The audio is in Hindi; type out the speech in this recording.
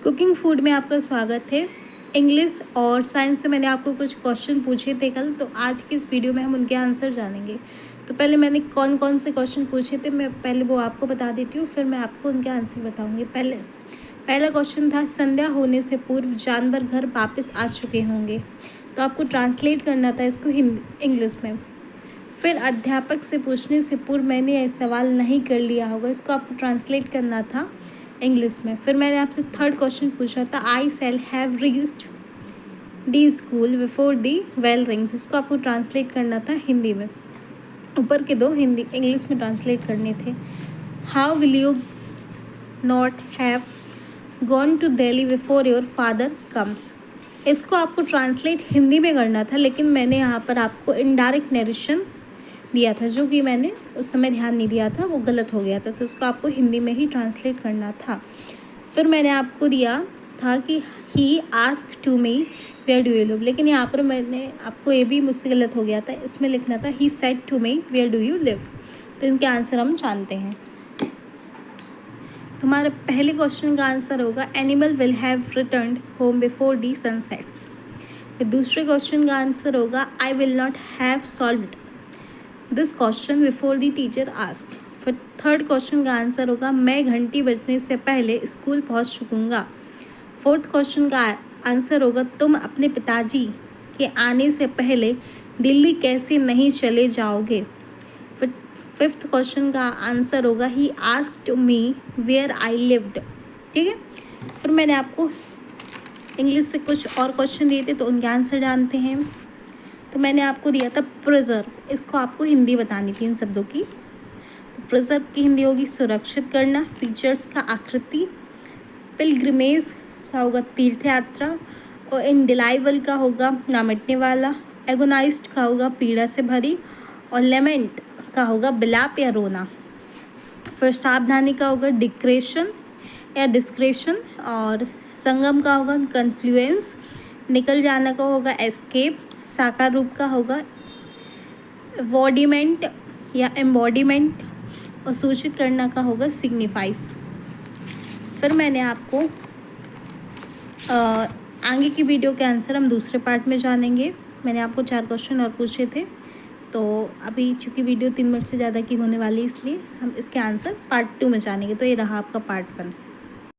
कुकिंग फूड में आपका स्वागत है। इंग्लिश और साइंस से मैंने आपको कुछ क्वेश्चन पूछे थे कल, तो आज की इस वीडियो में हम उनके आंसर जानेंगे। तो पहले मैंने कौन कौन से क्वेश्चन पूछे थे मैं पहले वो आपको बता देती हूँ, फिर मैं आपको उनके आंसर बताऊँगी। पहला क्वेश्चन था, संध्या होने से पूर्व जानवर घर वापस आ चुके होंगे। तो आपको ट्रांसलेट करना था इसको इंग्लिश में। फिर अध्यापक से पूछने से पूर्व मैंने यह सवाल नहीं कर लिया होगा, इसको आपको ट्रांसलेट करना था इंग्लिश में। फिर मैंने आपसे थर्ड क्वेश्चन पूछा था, I shall have reached the school before the bell rings, इसको आपको ट्रांसलेट करना था हिंदी में। ऊपर के दो हिंदी इंग्लिश में ट्रांसलेट करने थे। How will you not have gone to Delhi before your father comes, इसको आपको ट्रांसलेट हिंदी में करना था, लेकिन मैंने यहाँ पर आपको इनडायरेक्ट नरेशन दिया था, जो कि मैंने उस समय ध्यान नहीं दिया था, वो गलत हो गया था, तो उसको आपको हिंदी में ही ट्रांसलेट करना था। फिर मैंने आपको दिया था कि he asked to me where do you live, लेकिन यहाँ पर मैंने आपको ये भी मुझसे गलत हो गया था, इसमें लिखना था he said to me where do you live. तो इनके आंसर हम जानते हैं। तुम्हारे पहले क्वेश्चन का आंसर होगा animal will have returned home before the sunsets. दूसरे क्वेश्चन का आंसर होगा I will not have solved this question before the teacher ask. फिर थर्ड क्वेश्चन का आंसर होगा मैं घंटी बजने से पहले स्कूल पहुंच चुकूँगा। फोर्थ क्वेश्चन का आंसर होगा तुम अपने पिताजी के आने से पहले दिल्ली कैसे नहीं चले जाओगे। फिर फिफ्थ क्वेश्चन का आंसर होगा he asked me where I lived. ठीक है, फिर मैंने आपको इंग्लिश से कुछ और क्वेश्चन दिए थे, तो उनके आंसर जानते हैं। तो मैंने आपको दिया था प्रिजर्व, इसको आपको हिंदी बतानी थी इन शब्दों की। तो प्रिजर्व की हिंदी होगी सुरक्षित करना। फीचर्स का आकृति। पिलग्रिमेज का होगा तीर्थ यात्रा। और इंडिलाइबल का होगा ना मिटने वाला। एगोनाइज्ड का होगा पीड़ा से भरी। और लेमेंट का होगा बिलाप या रोना। फिर सावधानी का होगा डिक्रेशन या डिस्क्रेशन। और संगम का होगा कन्फ्लुएंस। निकल जाना का होगा एस्केप। साकार रूप का होगा एवॉर्डिमेंट या एम्बॉडीमेंट। और सूचित करना का होगा सिग्निफाइज। फिर मैंने आपको आगे की वीडियो के आंसर हम दूसरे पार्ट में जानेंगे। मैंने आपको 4 क्वेश्चन और पूछे थे, तो अभी चूँकि वीडियो 3 मिनट से ज़्यादा की होने वाली है, इसलिए हम इसके आंसर पार्ट 2 में जानेंगे। तो ये रहा आपका पार्ट 1।